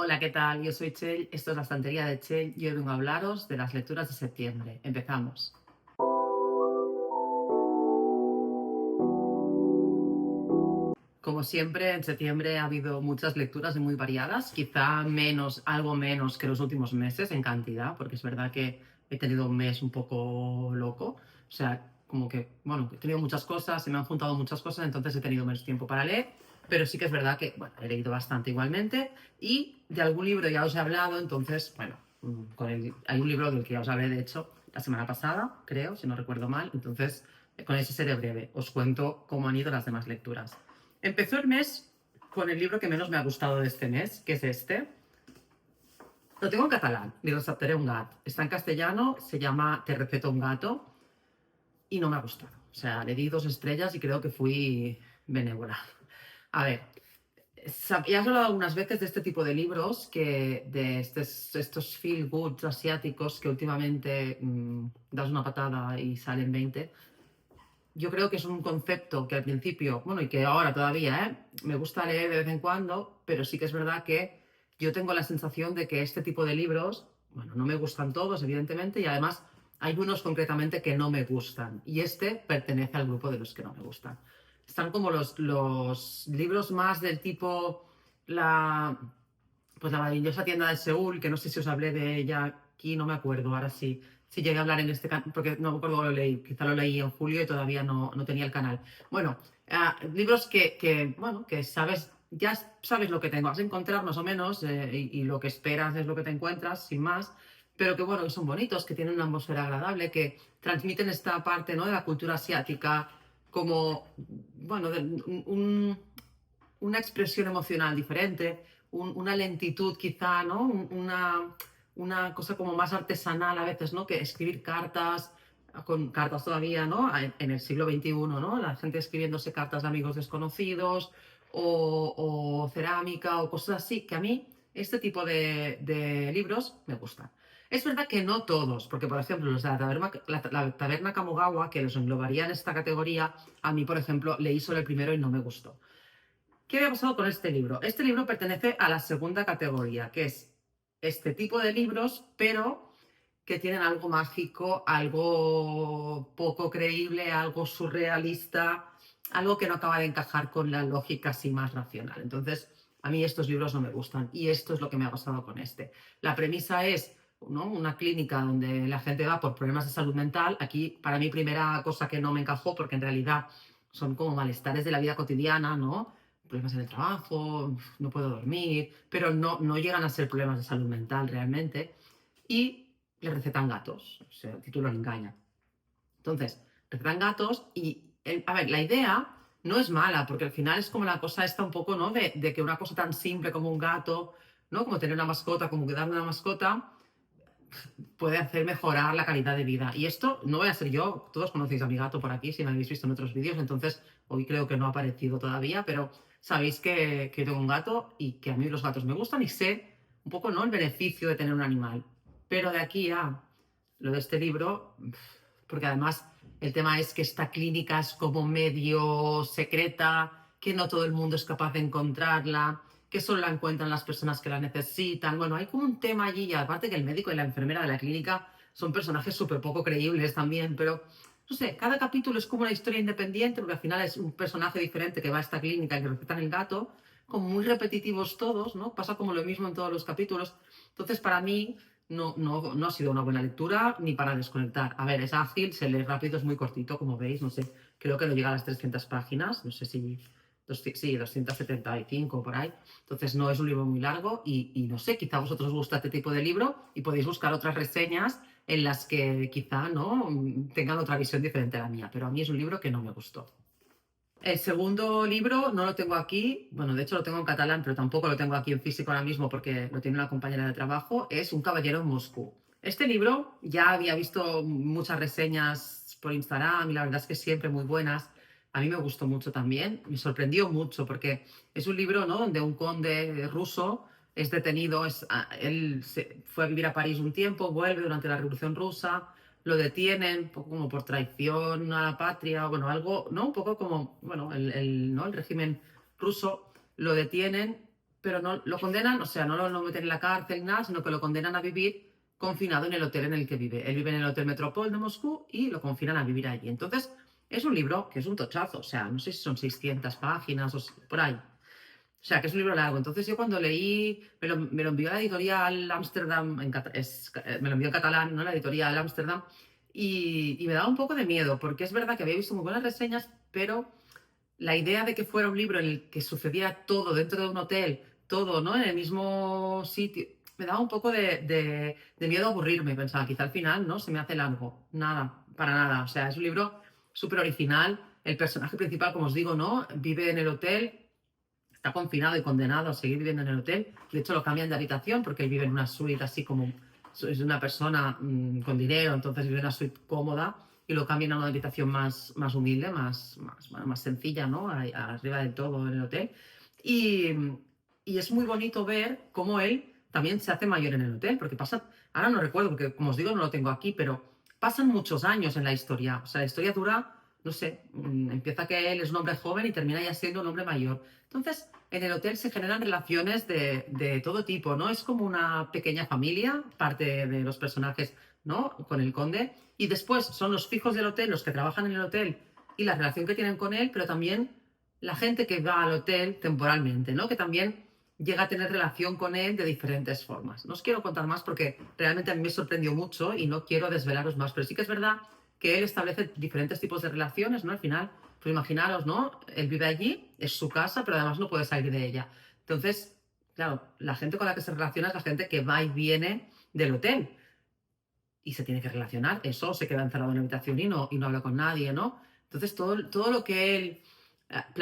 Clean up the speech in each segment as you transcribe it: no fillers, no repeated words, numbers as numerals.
Hola, ¿qué tal? Yo soy Chell, esto es la estantería de Chell y hoy vengo a hablaros de las lecturas de septiembre. Empezamos. Como siempre, en septiembre ha habido muchas lecturas y muy variadas, quizá algo menos que los últimos meses en cantidad, porque es verdad que he tenido un mes un poco loco. O sea, como que, bueno, he tenido muchas cosas, se me han juntado muchas cosas, entonces he tenido menos tiempo para leer, pero sí que es verdad que, bueno, he leído bastante igualmente y de algún libro ya os he hablado, entonces, bueno, hay un libro del que ya os hablé, de hecho, la semana pasada, creo, si no recuerdo mal, entonces con ese seré breve. Os cuento cómo han ido las demás lecturas. Empezó el mes con el libro que menos me ha gustado de este mes, que es este. Lo tengo en catalán, Li receptaré un gat. Está en castellano, se llama Te receto un gato y no me ha gustado. O sea, le di 2 estrellas y creo que fui benévola. A ver, ya has hablado algunas veces de este tipo de libros, de estos feel goods asiáticos que últimamente das una patada y salen 20. Yo creo que es un concepto que al principio, bueno, y que ahora todavía, me gusta leer de vez en cuando, pero sí que es verdad que yo tengo la sensación de que este tipo de libros, bueno, no me gustan todos, evidentemente, y además hay unos concretamente que no me gustan, y este pertenece al grupo de los que no me gustan. Están como los libros más del tipo la, pues la maravillosa tienda de Seúl, que no sé si os hablé de ella aquí, no me acuerdo, ahora sí, si llegué a hablar en este canal, porque no me acuerdo cómo lo leí, quizá lo leí en julio y todavía no tenía el canal. Bueno, libros bueno, que sabes, ya sabes lo que te vas a encontrar más o menos, y lo que esperas es lo que te encuentras, sin más, pero que bueno, que son bonitos, que tienen una atmósfera agradable, que transmiten esta parte, ¿no?, de la cultura asiática como, bueno, una expresión emocional diferente, una lentitud quizá, ¿no? Una cosa como más artesanal a veces, ¿no? Que escribir cartas, con cartas todavía, ¿no? En el siglo XXI, ¿no? La gente escribiéndose cartas de amigos desconocidos o cerámica o cosas así, que a mí este tipo de libros me gustan. Es verdad que no todos, porque por ejemplo los de la taberna Kamogawa, que los englobaría en esta categoría, a mí por ejemplo leí solo el primero y no me gustó. ¿Qué había pasado con este libro? Este libro pertenece a la segunda categoría, que es este tipo de libros, pero que tienen algo mágico, algo poco creíble, algo surrealista, algo que no acaba de encajar con la lógica así más racional. Entonces, a mí estos libros no me gustan y esto es lo que me ha pasado con este. La premisa es, ¿no?, una clínica donde la gente va por problemas de salud mental. Aquí, para mí, primera cosa que no me encajó, porque en realidad son como malestares de la vida cotidiana, ¿no? Problemas en el trabajo, no puedo dormir, pero no llegan a ser problemas de salud mental realmente. Y le recetan gatos, o sea, el título no engaña. Entonces, recetan gatos y, a ver, la idea no es mala, porque al final es como la cosa esta un poco, ¿no? De que una cosa tan simple como un gato, ¿no? Como tener una mascota, como cuidar una mascota, puede hacer mejorar la calidad de vida. Y esto no voy a ser yo, todos conocéis a mi gato por aquí, si me habéis visto en otros vídeos, entonces hoy creo que no ha aparecido todavía, pero sabéis que tengo un gato y que a mí los gatos me gustan y sé un poco, ¿no?, el beneficio de tener un animal. Pero de aquí a lo de este libro, porque además el tema es que esta clínica es como medio secreta, que no todo el mundo es capaz de encontrarla, que solo la encuentran las personas que la necesitan. Bueno, hay como un tema allí, y aparte que el médico y la enfermera de la clínica son personajes súper poco creíbles también, pero no sé, cada capítulo es como una historia independiente, porque al final es un personaje diferente que va a esta clínica y que recetan el gato, como muy repetitivos todos, ¿no? Pasa como lo mismo en todos los capítulos. Entonces, para mí, no ha sido una buena lectura ni para desconectar. A ver, es ágil, se lee rápido, es muy cortito, como veis, no sé, creo que no llega a las 300 páginas, no sé si sí, 275 por ahí. Entonces no es un libro muy largo y no sé, quizá a vosotros os gusta este tipo de libro y podéis buscar otras reseñas en las que quizá no tengan otra visión diferente a la mía, pero a mí es un libro que no me gustó. El segundo libro no lo tengo aquí, bueno, de hecho lo tengo en catalán, pero tampoco lo tengo aquí en físico ahora mismo porque lo tiene una compañera de trabajo, es Un caballero en Moscú. Este libro ya había visto muchas reseñas por Instagram y la verdad es que siempre muy buenas. A mí me gustó mucho también, me sorprendió mucho porque es un libro, ¿no?, donde un conde ruso es detenido, él fue a vivir a París un tiempo, vuelve durante la Revolución Rusa, lo detienen, un poco como por traición a la patria, bueno, algo, ¿no? Un poco como, bueno, ¿no?, el régimen ruso lo detienen pero no lo condenan, o sea, no lo meten en la cárcel, nada, sino que lo condenan a vivir confinado en el hotel en el que vive. Él vive en el Hotel Metropol de Moscú y lo confinan a vivir allí. Entonces, es un libro que es un tochazo, o sea, no sé si son 600 páginas o por ahí. O sea, que es un libro largo. Entonces yo cuando leí, me lo envió la editorial Amsterdam, me lo envió en catalán, ¿no? La editorial Amsterdam, y me daba un poco de miedo, porque es verdad que había visto muy buenas reseñas, pero la idea de que fuera un libro en el que sucediera todo dentro de un hotel, todo, ¿no? En el mismo sitio, me daba un poco de miedo a aburrirme. Pensaba, quizá al final, ¿no? Se me hace largo. Nada, para nada. O sea, es un libro súper original. El personaje principal, como os digo, ¿no? Vive en el hotel, está confinado y condenado a seguir viviendo en el hotel. De hecho, lo cambian de habitación porque él vive en una suite así como es una persona con dinero, entonces vive en una suite cómoda y lo cambian a una habitación más humilde, más sencilla, ¿no? Arriba del todo en el hotel. Y, y es muy bonito ver cómo él también se hace mayor en el hotel, porque pasa, ahora no recuerdo, porque como os digo, no lo tengo aquí, pero pasan muchos años en la historia. O sea, la historia dura, no sé, empieza que él es un hombre joven y termina ya siendo un hombre mayor. Entonces, en el hotel se generan relaciones de todo tipo, ¿no? Es como una pequeña familia, parte de los personajes, ¿no? Con el conde. Y después son los fijos del hotel, los que trabajan en el hotel y la relación que tienen con él, pero también la gente que va al hotel temporalmente, ¿no? Que también llega a tener relación con él de diferentes formas. No os quiero contar más porque realmente a mí me sorprendió mucho y no quiero desvelaros más, pero sí que es verdad que él establece diferentes tipos de relaciones, ¿no? Al final, pues imaginaros, ¿no? Él vive allí, es su casa, pero además no puede salir de ella. Entonces, claro, la gente con la que se relaciona es la gente que va y viene del hotel y se tiene que relacionar. Eso se queda encerrado en la habitación y no habla con nadie, ¿no? Entonces, todo lo que él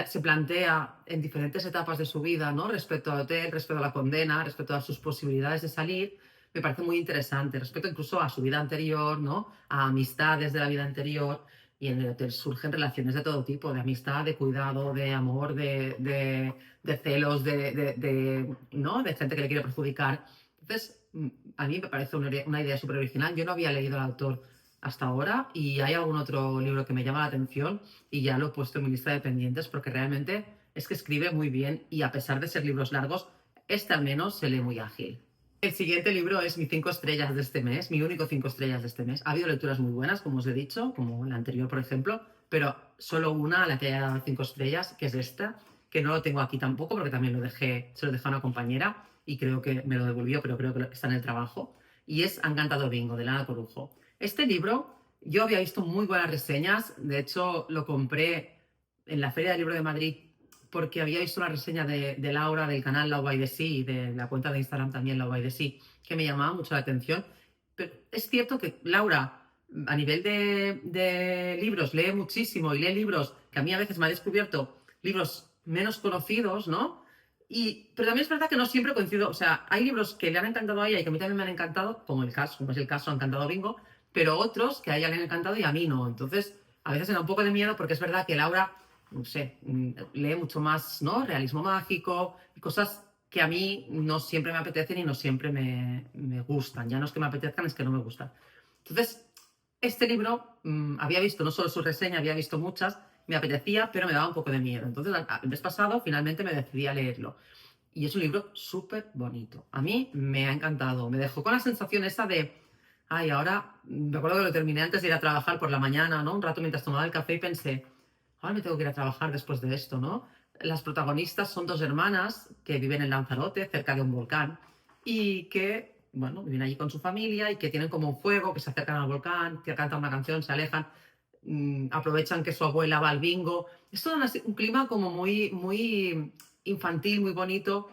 se plantea en diferentes etapas de su vida, ¿no? Respecto al hotel, respecto a la condena, respecto a sus posibilidades de salir, me parece muy interesante. Respecto incluso a su vida anterior, ¿no? A amistades de la vida anterior. Y en el hotel surgen relaciones de todo tipo, de amistad, de cuidado, de amor, de celos, ¿no? De gente que le quiere perjudicar. Entonces, a mí me parece una idea súper original. Yo no había leído al autor hasta ahora y hay algún otro libro que me llama la atención y ya lo he puesto en mi lista de pendientes porque realmente es que escribe muy bien y a pesar de ser libros largos, este al menos se lee muy ágil. El siguiente libro es mi 5 estrellas de este mes, mi único 5 estrellas de este mes. Ha habido lecturas muy buenas, como os he dicho, como la anterior, por ejemplo, pero solo una a la que haya dado 5 estrellas, que es esta, que no lo tengo aquí tampoco porque también se lo dejé a una compañera y creo que me lo devolvió, pero creo que está en el trabajo. Y es Han cantado bingo, de Lana Corujo. Este libro, yo había visto muy buenas reseñas, de hecho lo compré en la Feria del Libro de Madrid porque había visto una reseña de Laura del canal Lau by the Sea y de la cuenta de Instagram también Lau by the Sea, que me llamaba mucho la atención. Pero es cierto que Laura, a nivel de libros, lee muchísimo y lee libros que a mí a veces me ha descubierto libros menos conocidos, ¿no? Pero también es verdad que no siempre coincido, o sea, hay libros que le han encantado a ella y que a mí también me han encantado, como es el caso, Han encantado Bingo, pero otros que a ella le han encantado y a mí no. Entonces, a veces me da un poco de miedo porque es verdad que Laura, no sé, lee mucho más, ¿no? Realismo mágico, cosas que a mí no siempre me apetecen y no siempre me gustan. Ya no es que me apetezcan, es que no me gustan. Entonces, este libro había visto no solo su reseña, había visto muchas, me apetecía, pero me daba un poco de miedo. Entonces, el mes pasado finalmente me decidí a leerlo. Y es un libro súper bonito. A mí me ha encantado. Me dejó con la sensación esa de, ay, ahora, me acuerdo que lo terminé antes de ir a trabajar por la mañana, ¿no? Un rato mientras tomaba el café y pensé, ahora me tengo que ir a trabajar después de esto, ¿no? Las protagonistas son dos hermanas que viven en Lanzarote, cerca de un volcán, y que, bueno, viven allí con su familia y que tienen como un fuego, que se acercan al volcán, que cantan una canción, se alejan, aprovechan que su abuela va al bingo. Es todo un clima como muy infantil, muy bonito,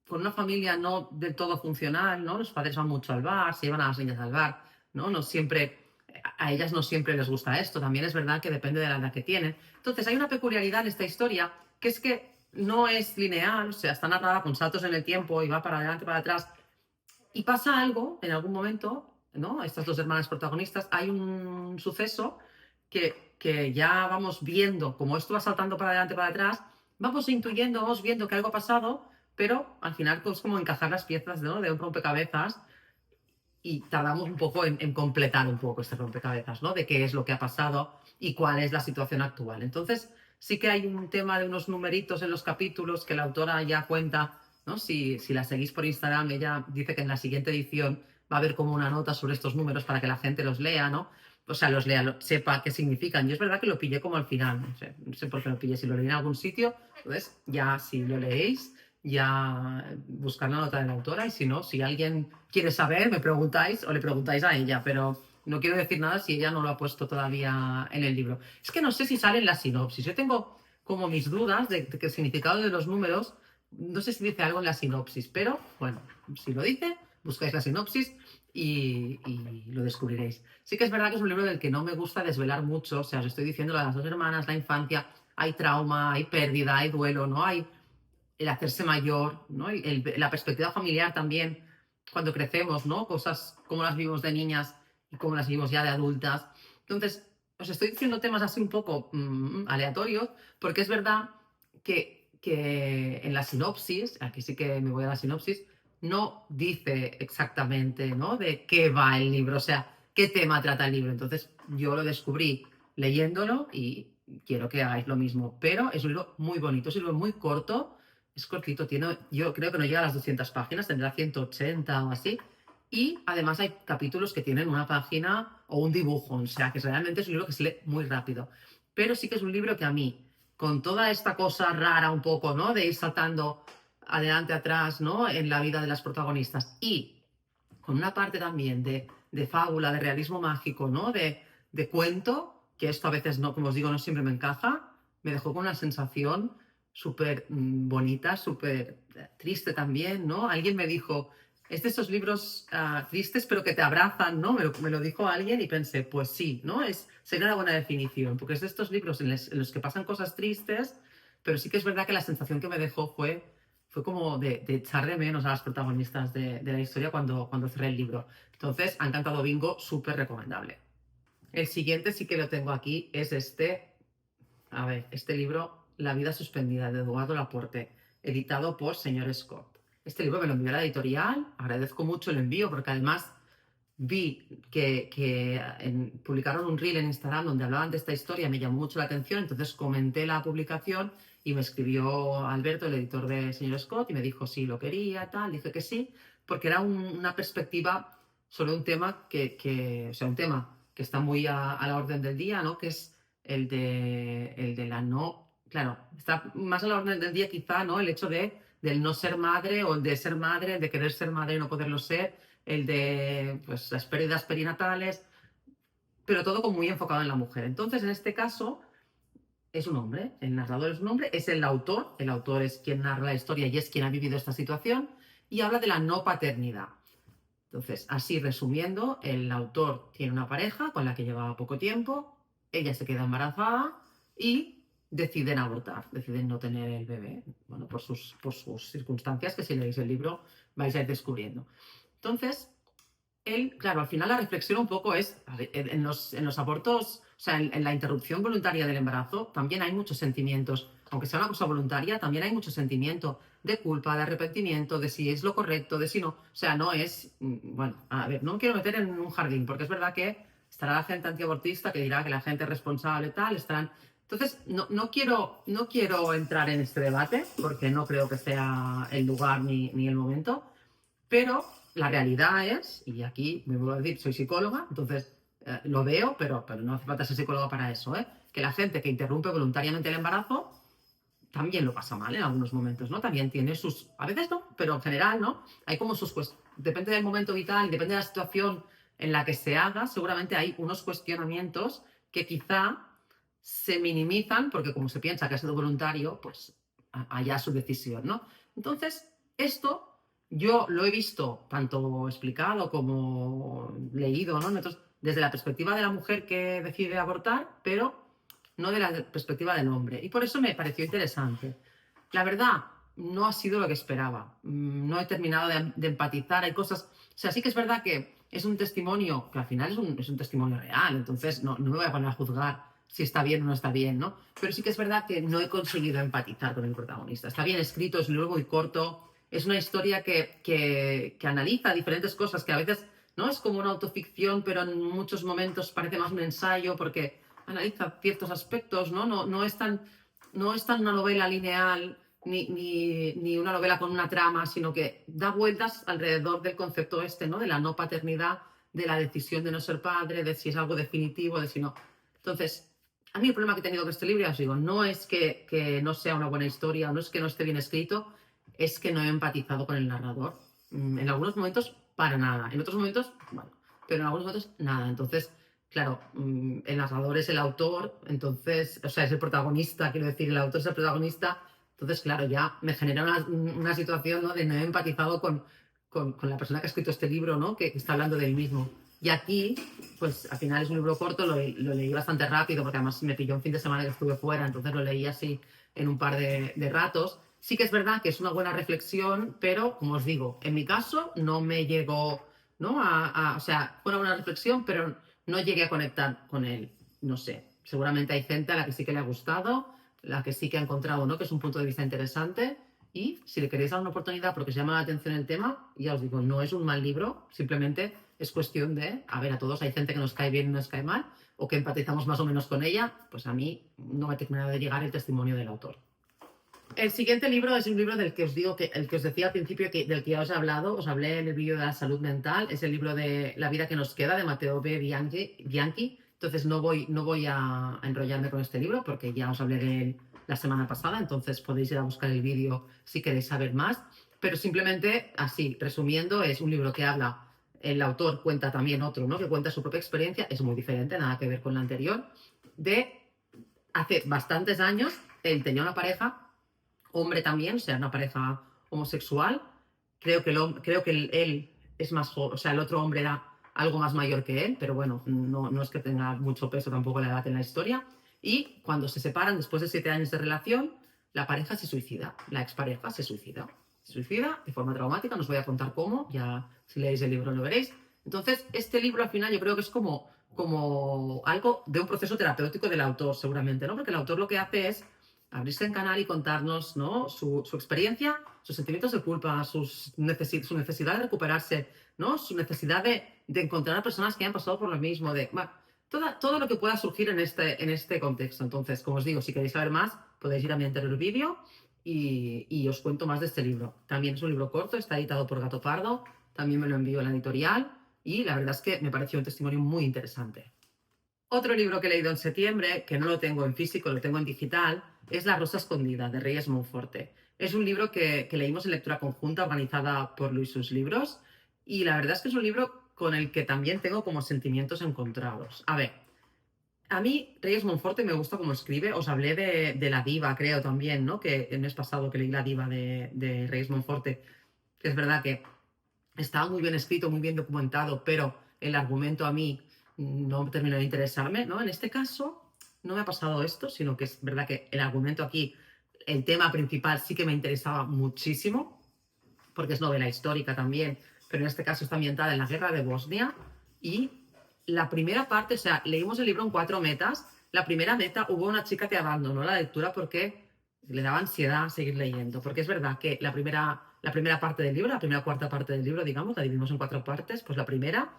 con una familia no del todo funcional, ¿no? Los padres van mucho al bar, se llevan a las niñas al bar, ¿no? No siempre, a ellas no siempre les gusta esto, también es verdad que depende de la edad que tienen. Entonces hay una peculiaridad en esta historia, que es que no es lineal, o sea, está narrada con saltos en el tiempo y va para adelante, para atrás, y pasa algo en algún momento, ¿no? Estas dos hermanas protagonistas, hay un suceso que ya vamos viendo, como esto va saltando para adelante, para atrás, vamos intuyendo, vamos viendo que algo ha pasado, pero al final pues como encajar las piezas, ¿no? De un rompecabezas y tardamos un poco en completar un poco este rompecabezas, ¿no? De qué es lo que ha pasado y cuál es la situación actual. Entonces, sí que hay un tema de unos numeritos en los capítulos que la autora ya cuenta ¿no? Si la seguís por Instagram, ella dice que en la siguiente edición va a haber como una nota sobre estos números para que la gente los lea, ¿no? O sea, los lea, sepa qué significan. Yo es verdad que lo pillé como al final, no sé por qué lo pillé, si lo leí en algún sitio, entonces ya si lo leéis, ya buscar la nota de la autora y si no, si alguien quiere saber, me preguntáis o le preguntáis a ella, pero no quiero decir nada si ella no lo ha puesto todavía en el libro. Es que no sé si sale en la sinopsis, yo tengo como mis dudas de que el significado de los números, no sé si dice algo en la sinopsis, pero bueno, si lo dice, buscáis la sinopsis y lo descubriréis. Sí que es verdad que es un libro del que no me gusta desvelar mucho, o sea, os estoy diciendo las dos hermanas, la infancia, hay trauma, hay pérdida, hay duelo, ¿no? Hay el hacerse mayor, ¿no? La perspectiva familiar también, cuando crecemos, ¿no? Cosas como las vivimos de niñas y como las vivimos ya de adultas. Entonces, os estoy diciendo temas así un poco aleatorios, porque es verdad que en la sinopsis, aquí sí que me voy a la sinopsis, no dice exactamente, ¿no? De qué va el libro, o sea, qué tema trata el libro. Entonces, yo lo descubrí leyéndolo y quiero que hagáis lo mismo. Pero es un libro muy bonito, es un libro muy corto, es cortito, yo creo que no llega a las 200 páginas, tendrá 180 o así. Y además hay capítulos que tienen una página o un dibujo, o sea que realmente es un libro que se lee muy rápido. Pero sí que es un libro que a mí, con toda esta cosa rara un poco, ¿no? De ir saltando adelante, atrás, ¿no? En la vida de las protagonistas y con una parte también de fábula, de realismo mágico, ¿no? De cuento, que esto a veces no, como os digo, no siempre me encaja, me dejó con una sensación súper bonita, súper triste también, ¿no? Alguien me dijo, es de esos libros tristes pero que te abrazan, ¿no? Me lo dijo alguien y pensé, pues sí, ¿no? Sería una buena definición, porque es de estos libros en los que pasan cosas tristes, pero sí que es verdad que la sensación que me dejó fue como de echar de menos a las protagonistas de la historia cuando cerré el libro. Entonces, ha encantado Bingo, súper recomendable. El siguiente sí que lo tengo aquí, es a ver, este libro, La vida suspendida, de Eduardo Laporte, editado por Señor Scott. Este libro me lo envió la editorial, agradezco mucho el envío porque además vi que publicaron un reel en Instagram donde hablaban de esta historia, me llamó mucho la atención, entonces comenté la publicación y me escribió Alberto, el editor de Señor Scott, y me dijo si lo quería, tal, dije que sí, porque era una perspectiva sobre un tema o sea, un tema que está muy a la orden del día, ¿no? Que es el de la no, claro, está más a la orden del día quizá, ¿no? El hecho del no ser madre o el de ser madre, el de querer ser madre y no poderlo ser, el de pues, las pérdidas perinatales, pero todo como muy enfocado en la mujer. Entonces, en este caso, es un hombre, el narrador es un hombre, es el autor es quien narra la historia y es quien ha vivido esta situación, y habla de la no paternidad. Entonces, así resumiendo, el autor tiene una pareja con la que llevaba poco tiempo, ella se queda embarazada y deciden abortar, deciden no tener el bebé, bueno, por sus circunstancias que si leéis el libro vais a ir descubriendo. Entonces, él, claro, al final la reflexión un poco es, en los abortos, o sea, en la interrupción voluntaria del embarazo, también hay muchos sentimientos, aunque sea una cosa voluntaria, también hay mucho sentimiento de culpa, de arrepentimiento, de si es lo correcto, de si no. O sea, no es, bueno, a ver, no me quiero meter en un jardín, porque es verdad que estará la gente antiabortista que dirá que la gente es responsable y tal, estarán... Entonces, no quiero entrar en este debate, porque no creo que sea el lugar ni el momento, pero la realidad es, y aquí me vuelvo a decir, soy psicóloga, entonces lo veo, pero no hace falta ser psicóloga para eso, ¿eh? Que la gente que interrumpe voluntariamente el embarazo también lo pasa mal en algunos momentos, ¿no? También tiene sus, a veces no, pero en general, ¿no? Hay como depende del momento vital, depende de la situación en la que se haga, seguramente hay unos cuestionamientos que quizá se minimizan porque como se piensa que ha sido voluntario, pues allá su decisión, ¿no? Entonces, esto yo lo he visto tanto explicado como leído, ¿no? Desde la perspectiva de la mujer que decide abortar, pero no de la perspectiva del hombre. Y por eso me pareció interesante. La verdad, no ha sido lo que esperaba. No he terminado de empatizar. Hay cosas... O sea, sí que es verdad que es un testimonio, que al final es un testimonio real, entonces no me voy a poner a juzgar si está bien o no está bien, ¿no? Pero sí que es verdad que no he conseguido empatizar con el protagonista. Está bien escrito, es un libro muy corto, es una historia que analiza diferentes cosas que a veces no es como una autoficción, pero en muchos momentos parece más un ensayo porque analiza ciertos aspectos, ¿no? No es tan una novela lineal ni una novela con una trama, sino que da vueltas alrededor del concepto este, ¿no? De la no paternidad, de la decisión de no ser padre, de si es algo definitivo, de si no. Entonces, a mí el problema que he tenido con este libro, ya os digo, no es que no sea una buena historia, no es que no esté bien escrito, es que no he empatizado con el narrador. En algunos momentos, para nada. En otros momentos, bueno, pero en algunos momentos, nada. Entonces, claro, el narrador es el autor, entonces, o sea, es el protagonista, quiero decir, el autor es el protagonista, entonces, claro, ya me genera una situación, ¿no? De no he empatizado con la persona que ha escrito este libro, ¿no? Que está hablando del mismo. Y aquí, pues al final es un libro corto, lo leí bastante rápido, porque además me pilló un fin de semana que estuve fuera, entonces lo leí así en un par de ratos. Sí que es verdad que es una buena reflexión, pero como os digo, en mi caso no me llegó, ¿no? O sea, fue una buena reflexión, pero no llegué a conectar con él. No sé, seguramente hay gente a la que sí que le ha gustado, la que sí que ha encontrado, ¿no? Que es un punto de vista interesante. Y si le queréis dar una oportunidad porque os llama la atención el tema, ya os digo, no es un mal libro, simplemente es cuestión de, a ver, a todos hay gente que nos cae bien y nos cae mal, o que empatizamos más o menos con ella, pues a mí no me ha terminado de llegar el testimonio del autor. El siguiente libro es un libro del que os digo que el que os decía al principio del que ya os he hablado, os hablé en el vídeo de la salud mental, es el libro de La vida que nos queda de Matteo B. Bianchi. Entonces no voy a enrollarme con este libro porque ya os hablé de él la semana pasada, entonces podéis ir a buscar el vídeo si queréis saber más. Pero simplemente, así, resumiendo, es un libro que habla, el autor cuenta también otro, ¿no? Que cuenta su propia experiencia, es muy diferente, nada que ver con la anterior, de hace bastantes años, él tenía una pareja hombre también, o sea, una pareja homosexual. Creo que él es más joven, o sea, el otro hombre era algo más mayor que él, pero bueno, no es que tenga mucho peso tampoco la edad en la historia. Y cuando se separan, después de 7 años de relación, la pareja se suicida, la expareja se suicida. Se suicida de forma traumática, no os voy a contar cómo, ya si leéis el libro lo veréis. Entonces, este libro al final yo creo que es como algo de un proceso terapéutico del autor, seguramente, ¿no? Porque el autor lo que hace es abrirse en canal y contarnos, ¿no? Su experiencia, sus sentimientos de culpa, su necesidad de recuperarse, ¿no? Su necesidad de encontrar a personas que hayan pasado por lo mismo, bueno, todo lo que pueda surgir en este contexto. Entonces, como os digo, si queréis saber más, podéis ir a mi anterior vídeo y os cuento más de este libro. También es un libro corto, está editado por Gato Pardo, también me lo envió la editorial y la verdad es que me pareció un testimonio muy interesante. Otro libro que he leído en septiembre, que no lo tengo en físico, lo tengo en digital, es La rosa escondida, de Reyes Monforte. Es un libro que leímos en lectura conjunta organizada por Luis Sus Libros y la verdad es que es un libro con el que también tengo como sentimientos encontrados. A ver, a mí Reyes Monforte me gusta cómo escribe, os hablé de La Diva, creo también, ¿no? Que el mes pasado que leí La Diva de Reyes Monforte, que es verdad que estaba muy bien escrito, muy bien documentado, pero el argumento a mí no terminó de interesarme, ¿no? En este caso no me ha pasado esto, sino que es verdad que el argumento aquí, el tema principal sí que me interesaba muchísimo, porque es novela histórica también, pero en este caso está ambientada en la guerra de Bosnia y la primera parte, o sea, leímos el libro en 4 metas, la primera meta hubo una chica que abandonó la lectura porque le daba ansiedad seguir leyendo, porque es verdad que la primera parte del libro, la primera cuarta parte del libro, digamos, la dividimos en 4 partes, pues la primera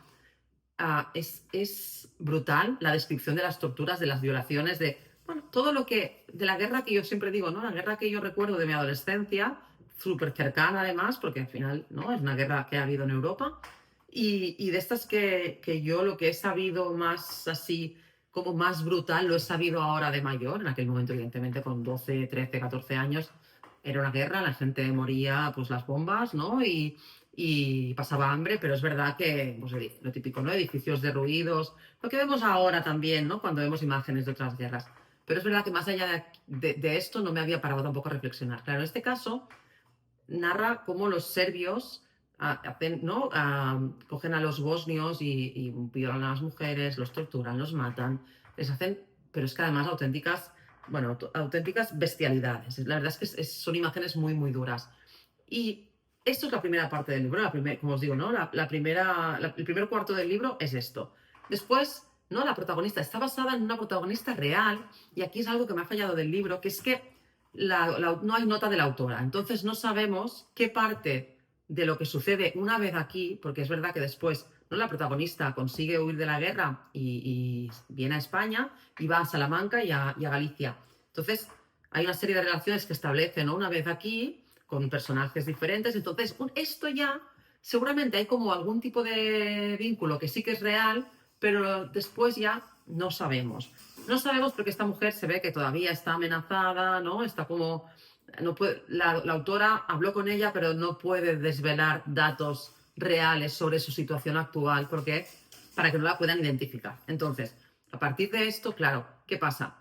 es brutal la descripción de las torturas, de las violaciones, bueno, todo lo que, de la guerra que yo siempre digo, ¿no? La guerra que yo recuerdo de mi adolescencia, súper cercana además, porque al final, ¿no? Es una guerra que ha habido en Europa. Y de estas que yo lo que he sabido más así, como más brutal, lo he sabido ahora de mayor, en aquel momento evidentemente con 12 13 14 años, era una guerra, la gente moría, pues las bombas, ¿no? Y pasaba hambre, pero es verdad que, pues, lo típico, ¿no? Edificios derruidos, lo que vemos ahora también, ¿no? Cuando vemos imágenes de otras guerras. Pero es verdad que más allá de esto no me había parado tampoco a reflexionar. Claro, en este caso narra cómo los serbios hacen, ¿no? Cogen a los bosnios y violan a las mujeres, los torturan, los matan, les hacen, pero es que además auténticas, bueno, auténticas bestialidades. La verdad es que son imágenes muy, muy duras. Y esto es la primera parte del libro, como os digo, ¿no? El primer cuarto del libro es esto. Después, ¿no? La protagonista está basada en una protagonista real, y aquí es algo que me ha fallado del libro, que es que no hay nota de la autora. Entonces no sabemos qué parte de lo que sucede una vez aquí, porque es verdad que después, ¿no? La protagonista consigue huir de la guerra y viene a España y va a Salamanca y a Galicia. Entonces, hay una serie de relaciones que establece, ¿no? Una vez aquí, con personajes diferentes, entonces esto ya, seguramente hay como algún tipo de vínculo que sí que es real, pero después ya no sabemos. No sabemos porque esta mujer se ve que todavía está amenazada, ¿no? Está como... No puede, la autora habló con ella, pero no puede desvelar datos reales sobre su situación actual, porque para que no la puedan identificar. Entonces, a partir de esto, claro, ¿qué pasa?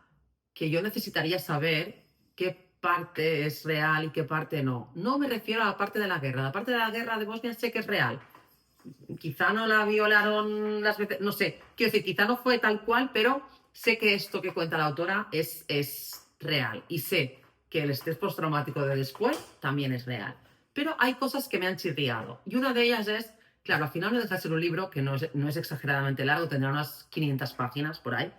Que yo necesitaría saber qué parte es real y qué parte no. No me refiero a la parte de la guerra. La parte de la guerra de Bosnia sé que es real. Quizá no la violaron las veces, no sé, quiero decir, quizá no fue tal cual, pero sé que esto que cuenta la autora es real y sé que el estrés postraumático de después también es real. Pero hay cosas que me han chirriado y una de ellas es, claro, al final no deja de ser un libro que no es exageradamente largo, tendrá unas 500 páginas por ahí.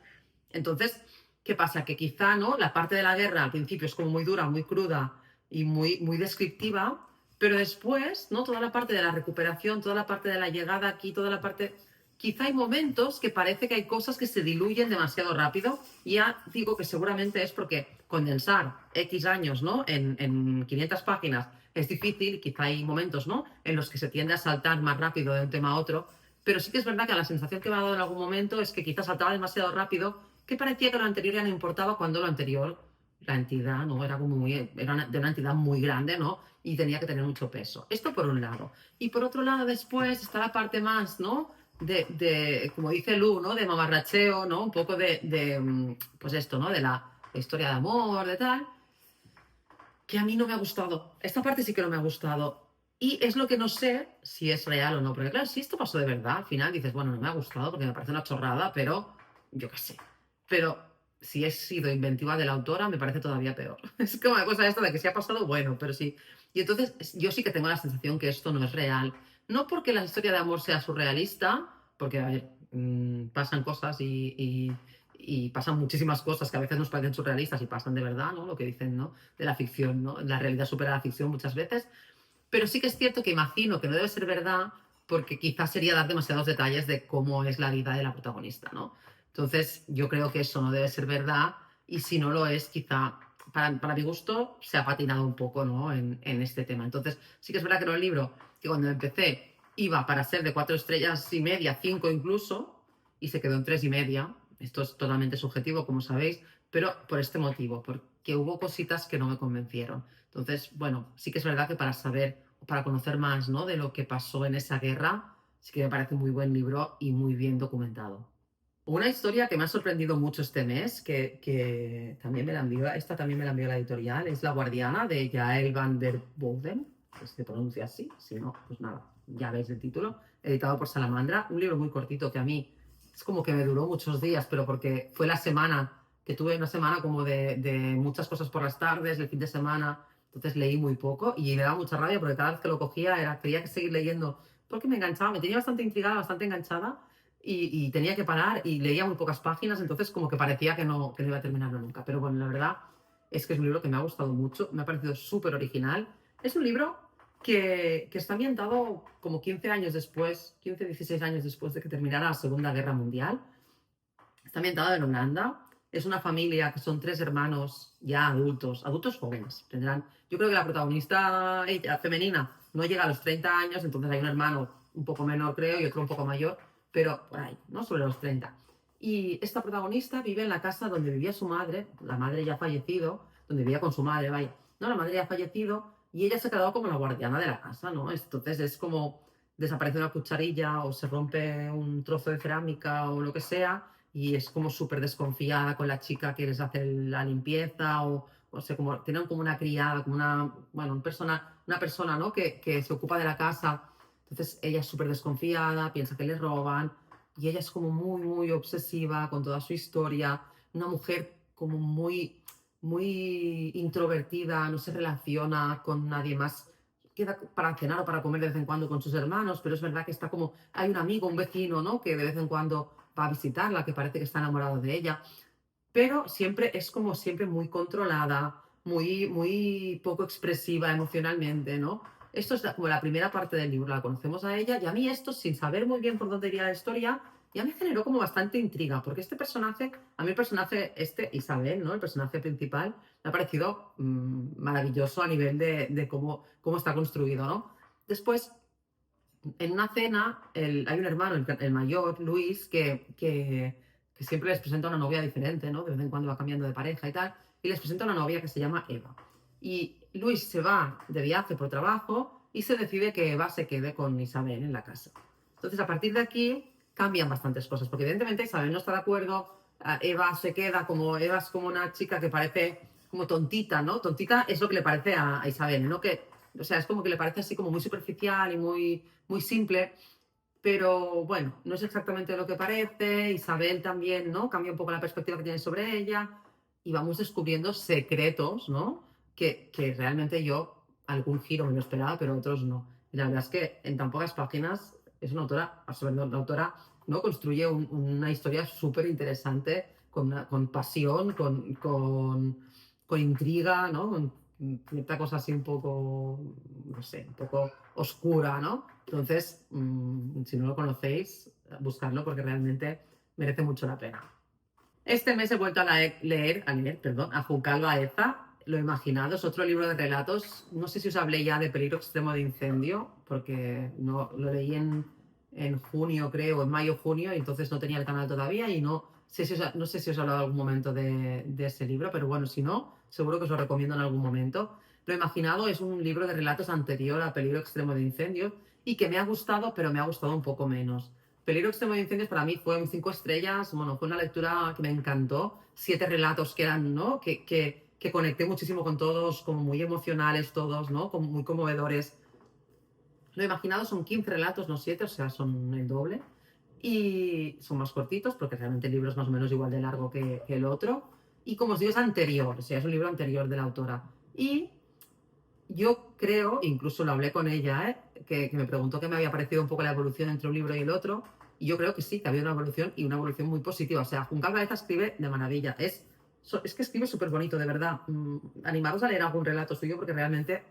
Entonces, ¿qué pasa? Que quizá, ¿no? La parte de la guerra al principio es como muy dura, muy cruda y muy descriptiva, pero después, ¿no? Toda la parte de la recuperación, toda la parte de la llegada aquí, toda la parte... Quizá hay momentos que parece que hay cosas que se diluyen demasiado rápido. Y ya digo que seguramente es porque condensar X años, ¿no? En 500 páginas es difícil. Quizá hay momentos, ¿no? En los que se tiende a saltar más rápido de un tema a otro. Pero sí que es verdad que la sensación que me ha dado en algún momento es que quizás saltaba demasiado rápido, que parecía que lo anterior ya no importaba cuando lo anterior, la entidad, ¿no? Era como muy, era de una entidad muy grande, ¿no? Y tenía que tener mucho peso. Esto por un lado. Y por otro lado, después está la parte más, ¿no? Como dice Lu, ¿no? De mamarracheo, ¿no? Un poco pues esto, ¿no? De la historia de amor, de tal, que a mí no me ha gustado. Esta parte sí que no me ha gustado. Y es lo que no sé si es real o no. Porque claro, si esto pasó de verdad, al final dices, bueno, no me ha gustado porque me parece una chorrada, pero yo qué sé. Pero si he sido inventiva de la autora, me parece todavía peor. Es como la cosa esta de que si ha pasado, bueno, pero sí. Y entonces yo sí que tengo la sensación que esto no es real. No porque la historia de amor sea surrealista, porque, a ver, pasan cosas y pasan muchísimas cosas que a veces nos parecen surrealistas y pasan de verdad, ¿no? Lo que dicen, ¿no? De la ficción, ¿no? La realidad supera la ficción muchas veces, pero sí que es cierto que imagino que no debe ser verdad porque quizás sería dar demasiados detalles de cómo es la vida de la protagonista, ¿no? Entonces yo creo que eso no debe ser verdad y si no lo es, quizá para mi gusto se ha patinado un poco, ¿no? En este tema. Entonces sí que es verdad que era un libro que cuando empecé iba para ser de 4 estrellas y media, 5 incluso, y se quedó en 3 y media. Esto es totalmente subjetivo, como sabéis, pero por este motivo, porque hubo cositas que no me convencieron. Entonces, bueno, sí que es verdad que para saber, para conocer más, ¿no? De lo que pasó en esa guerra, sí que me parece un muy buen libro y muy bien documentado. Una historia que me ha sorprendido mucho este mes, que también me la envió, esta también me la envió la editorial, es La Guardiana de Jael van der Boden, que se pronuncia así, si no, pues nada, ya veis el título, editado por Salamandra, un libro muy cortito que a mí es como que me duró muchos días, pero porque fue la semana, que tuve una semana como de muchas cosas por las tardes, el fin de semana, entonces leí muy poco y me daba mucha rabia porque cada vez que lo cogía quería que seguir leyendo porque me enganchaba, me tenía bastante intrigada, bastante enganchada y tenía que parar y leía muy pocas páginas, entonces como que parecía que no iba a terminarlo nunca. Pero bueno, la verdad es que es un libro que me ha gustado mucho, me ha parecido súper original. Es un libro que está ambientado como 15 años después, 15, 16 años después de que terminara la Segunda Guerra Mundial. Está ambientado en Holanda. Es una familia que son 3 hermanos ya adultos, adultos jóvenes. Yo creo que la protagonista ella, femenina no llega a los 30 años, entonces hay un hermano un poco menor, creo, y otro un poco mayor, pero por ahí, ¿no? Sobre los 30. Y esta protagonista vive en la casa donde vivía su madre, la madre ya ha fallecido, donde vivía con su madre, vaya. No, la madre ya ha fallecido y ella se ha quedado como la guardiana de la casa, ¿no? Entonces es como desaparece una cucharilla o se rompe un trozo de cerámica o lo que sea y es como súper desconfiada con la chica que les hace la limpieza o sea, como tienen como una criada, como bueno, una persona, ¿no? Que se ocupa de la casa. Entonces ella es súper desconfiada, piensa que le roban y ella es como muy obsesiva con toda su historia. Una mujer como muy introvertida, no se relaciona con nadie más. Queda para cenar o para comer de vez en cuando con sus hermanos, pero es verdad que está como, hay un amigo, un vecino, ¿no? Que de vez en cuando va a visitarla, que parece que está enamorado de ella, pero siempre es como siempre muy controlada, muy poco expresiva emocionalmente, ¿no? Esto es como la primera parte del libro, la conocemos a ella y a mí esto, sin saber muy bien por dónde iría la historia, ya me generó como bastante intriga, porque este personaje, a mí el personaje, Isabel, ¿no? El personaje principal, me ha parecido maravilloso a nivel de cómo está construido, ¿no? Después, en una cena, hay un hermano, el mayor, Luis, que siempre les presenta una novia diferente, ¿no? De vez en cuando va cambiando de pareja y tal, y les presenta una novia que se llama Eva. Y Luis se va de viaje por trabajo y se decide que Eva se quede con Isabel en la casa. Entonces, a partir de aquí, cambian bastantes cosas, porque evidentemente Isabel no está de acuerdo, Eva se queda como, Eva es como una chica que parece como tontita, ¿no? Tontita es lo que le parece a Isabel, ¿no? Que, o sea, es como que le parece así como muy superficial y muy simple, pero bueno, no es exactamente lo que parece. Isabel también, ¿no? Cambia un poco la perspectiva que tiene sobre ella y vamos descubriendo secretos, ¿no? Que realmente yo algún giro me lo esperaba, pero otros no. Y la verdad es que en tan pocas páginas es una autora, la autora, ¿no? Construye una historia súper interesante, con pasión, con intriga, ¿no? Con cierta cosa así un poco, no sé, un poco oscura, ¿no? Entonces, si no lo conocéis, buscadlo porque realmente merece mucho la pena. Este mes he vuelto a Juncal Baeza, Lo Imaginado, es otro libro de relatos. No sé si os hablé ya de Peligro Extremo de Incendio, porque no, lo leí en junio, creo, en mayo-junio, y entonces no tenía el canal todavía y no sé si os he hablado en algún momento de ese libro, pero bueno, si no, seguro que os lo recomiendo en algún momento. Lo Imaginado es un libro de relatos anterior a Peligro Extremo de Incendio y que me ha gustado, pero me ha gustado un poco menos. Peligro Extremo de Incendios para mí fue un 5 estrellas, bueno, fue una lectura que me encantó, 7 relatos que eran, ¿no? Que conecté muchísimo con todos, como muy emocionales todos, ¿no? Como muy conmovedores. Lo Imaginado son 15 relatos, no 7, o sea, son el doble. Y son más cortitos, porque realmente el libro es más o menos igual de largo que el otro. Y como os digo, es anterior, o sea, es un libro anterior de la autora. Y yo creo, incluso lo hablé con ella, que me preguntó qué me había parecido un poco la evolución entre un libro y el otro, y yo creo que sí, que había una evolución y una evolución muy positiva. O sea, Juncal Baeza escribe de maravilla, es que escribe súper bonito, de verdad. Animaros a leer algún relato suyo porque realmente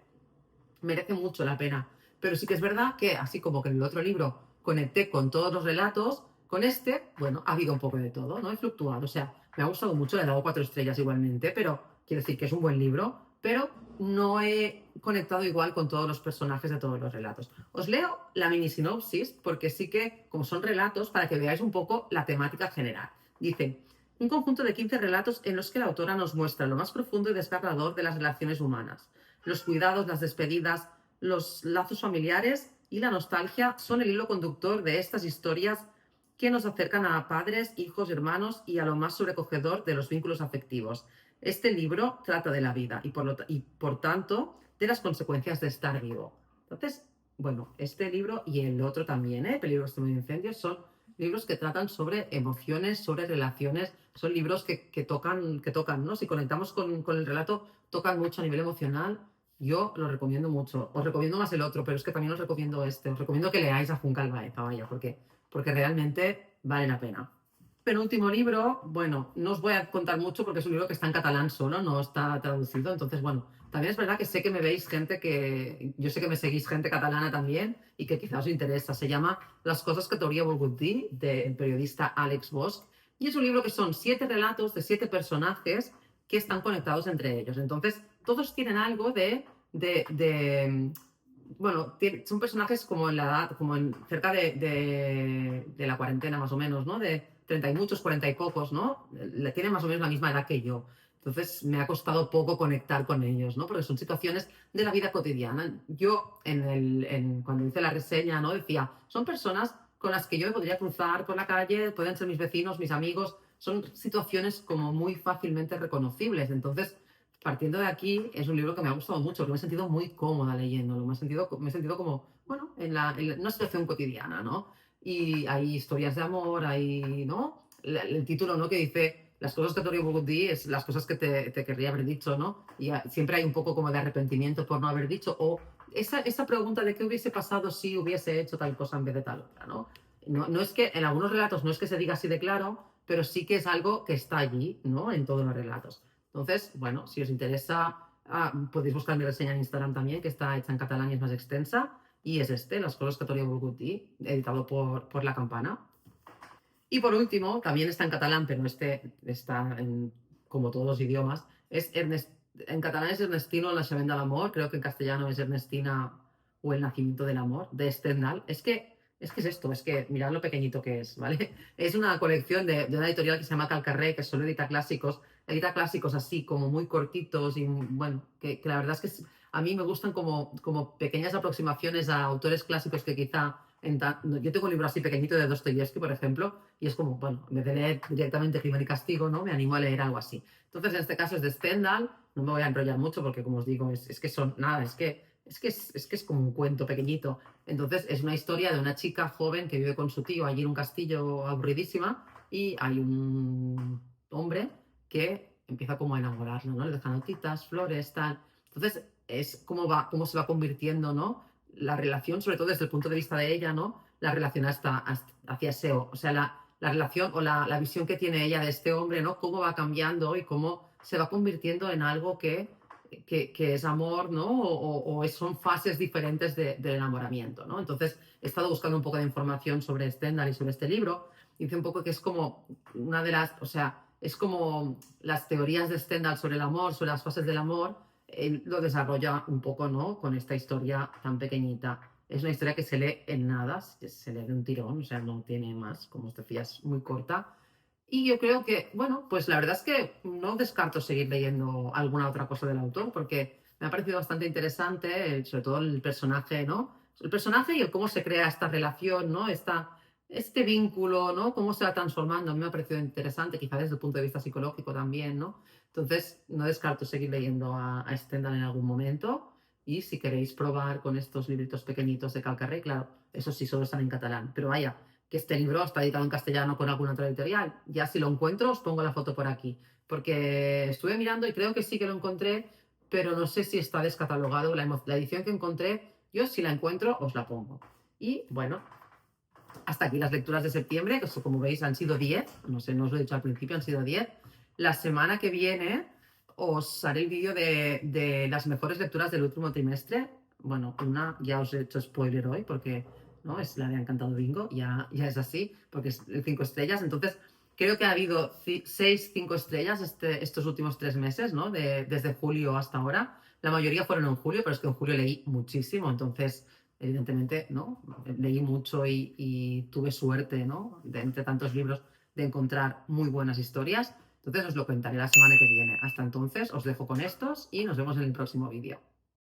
merece mucho la pena. Pero sí que es verdad que, así como que en el otro libro conecté con todos los relatos, con este, bueno, ha habido un poco de todo, ¿no? He fluctuado, o sea, me ha gustado mucho, le he dado 4 estrellas igualmente, pero quiero decir que es un buen libro, pero no he conectado igual con todos los personajes de todos los relatos. Os leo la mini sinopsis porque sí que, como son relatos, para que veáis un poco la temática general. Dice, un conjunto de 15 relatos en los que la autora nos muestra lo más profundo y desgarrador de las relaciones humanas. Los cuidados, las despedidas, los lazos familiares y la nostalgia son el hilo conductor de estas historias que nos acercan a padres, hijos, hermanos y a lo más sobrecogedor de los vínculos afectivos. Este libro trata de la vida y por tanto de las consecuencias de estar vivo. Entonces, bueno, este libro y el otro también, Peligro Extremo de Incendios, son libros que tratan sobre emociones, sobre relaciones, son libros que tocan, ¿no? Si conectamos con el relato, tocan mucho a nivel emocional. Yo lo recomiendo mucho. Os recomiendo más el otro, pero es que también os recomiendo este. Os recomiendo que leáis a Juncal Baeza, vaya, porque realmente vale la pena. Penúltimo libro, bueno, no os voy a contar mucho porque es un libro que está en catalán solo, no está traducido. Entonces, bueno, también es verdad que sé que me veis gente yo sé que me seguís gente catalana también y que quizás os interesa. Se llama Las cosas que t'hauria volgut dir, del periodista Àlex Bosch. Y es un libro que son 7 relatos de 7 personajes que están conectados entre ellos. Entonces, todos tienen algo bueno, son personajes como en la edad, como cerca de la cuarentena más o menos, ¿no? De 30 y muchos, 40 y pocos, ¿no? Tienen más o menos la misma edad que yo. Entonces me ha costado poco conectar con ellos, ¿no? Porque son situaciones de la vida cotidiana. Yo cuando hice la reseña, ¿no? Decía, son personas con las que yo me podría cruzar por la calle, pueden ser mis vecinos, mis amigos, son situaciones como muy fácilmente reconocibles. Entonces, partiendo de aquí, es un libro que me ha gustado mucho, que me he sentido muy cómoda leyéndolo, me he sentido como, bueno, en una situación cotidiana, ¿no? Y hay historias de amor, hay, ¿no? El título, ¿no? Que dice, las cosas que te habría dir es las cosas que te querría haber dicho, ¿no? Y siempre hay un poco como de arrepentimiento por no haber dicho, o esa pregunta de qué hubiese pasado si hubiese hecho tal cosa en vez de tal otra, ¿no? No es que, en algunos relatos no es que se diga así de claro, pero sí que es algo que está allí, ¿no? En todos los relatos. Entonces, bueno, si os interesa, podéis buscar mi reseña en Instagram también, que está hecha en catalán y es más extensa. Y es Las cosas que t'hauria volgut dir, editado por La Campana. Y por último, también está en catalán, pero este está en, como todos los idiomas, en catalán es Ernestino el Naixement de l'Amor, creo que en castellano es Ernestina o El Nacimiento del Amor, de Stendhal. Es que es esto, es que mirad lo pequeñito que es, ¿vale? Es una colección de una editorial que se llama Calcarré, que solo edita clásicos así como muy cortitos y bueno, que la verdad es que a mí me gustan como pequeñas aproximaciones a autores clásicos que quizá yo tengo un libro así pequeñito de Dostoyevsky, por ejemplo, y es como, bueno, en vez de leer directamente Crimen y Castigo, ¿no? Me animo a leer algo así. Entonces, en este caso es de Stendhal, no me voy a enrollar mucho porque, como os digo, es que son, nada, es como un cuento pequeñito. Entonces, es una historia de una chica joven que vive con su tío allí en un castillo aburridísima y hay un hombre que empieza como a enamorarla, ¿no? Le deja notitas, flores, tal. Entonces, es cómo se va convirtiendo, ¿no? La relación, sobre todo desde el punto de vista de ella, ¿no? La relación hacia SEO, o sea, la relación o la visión que tiene ella de este hombre, ¿no? Cómo va cambiando y cómo se va convirtiendo en algo que es amor, ¿no? Son fases diferentes del enamoramiento, ¿no? Entonces, he estado buscando un poco de información sobre Stendhal y sobre este libro. Y dice un poco que es como una de las, o sea, es como las teorías de Stendhal sobre el amor, sobre las fases del amor, él lo desarrolla un poco, ¿no? Con esta historia tan pequeñita. Es una historia que se lee en nada, se lee de un tirón, o sea, no tiene más, como os decía, es muy corta. Y yo creo que, bueno, pues la verdad es que no descarto seguir leyendo alguna otra cosa del autor, porque me ha parecido bastante interesante, sobre todo el personaje, ¿no? El personaje y el cómo se crea esta relación, ¿no? Este vínculo, ¿no? Cómo se va transformando. A mí me ha parecido interesante, quizá desde el punto de vista psicológico también, ¿no? Entonces, no descarto seguir leyendo a Stendhal en algún momento. Y si queréis probar con estos libritos pequeñitos de Calcarré, claro, eso sí, solo están en catalán. Pero vaya, que este libro está editado en castellano con alguna otra editorial. Ya si lo encuentro, os pongo la foto por aquí. Porque estuve mirando y creo que sí que lo encontré, pero no sé si está descatalogado. La edición que encontré, yo si la encuentro, os la pongo. Y bueno, hasta aquí las lecturas de septiembre, que como veis han sido 10, no sé, no os lo he dicho al principio, han sido 10. La semana que viene os haré el vídeo de las mejores lecturas del último trimestre. Bueno, una ya os he hecho spoiler hoy porque no es la de Encantado Bingo, ya es así, porque es 5 estrellas. Entonces, creo que ha habido 6 5 estrellas estos últimos 3 meses, ¿no? Desde julio hasta ahora. La mayoría fueron en julio, pero es que en julio leí muchísimo, entonces evidentemente, ¿no? Leí mucho y tuve suerte, ¿no? Entre tantos libros, de encontrar muy buenas historias. Entonces os lo contaré la semana que viene. Hasta entonces os dejo con estos y nos vemos en el próximo vídeo.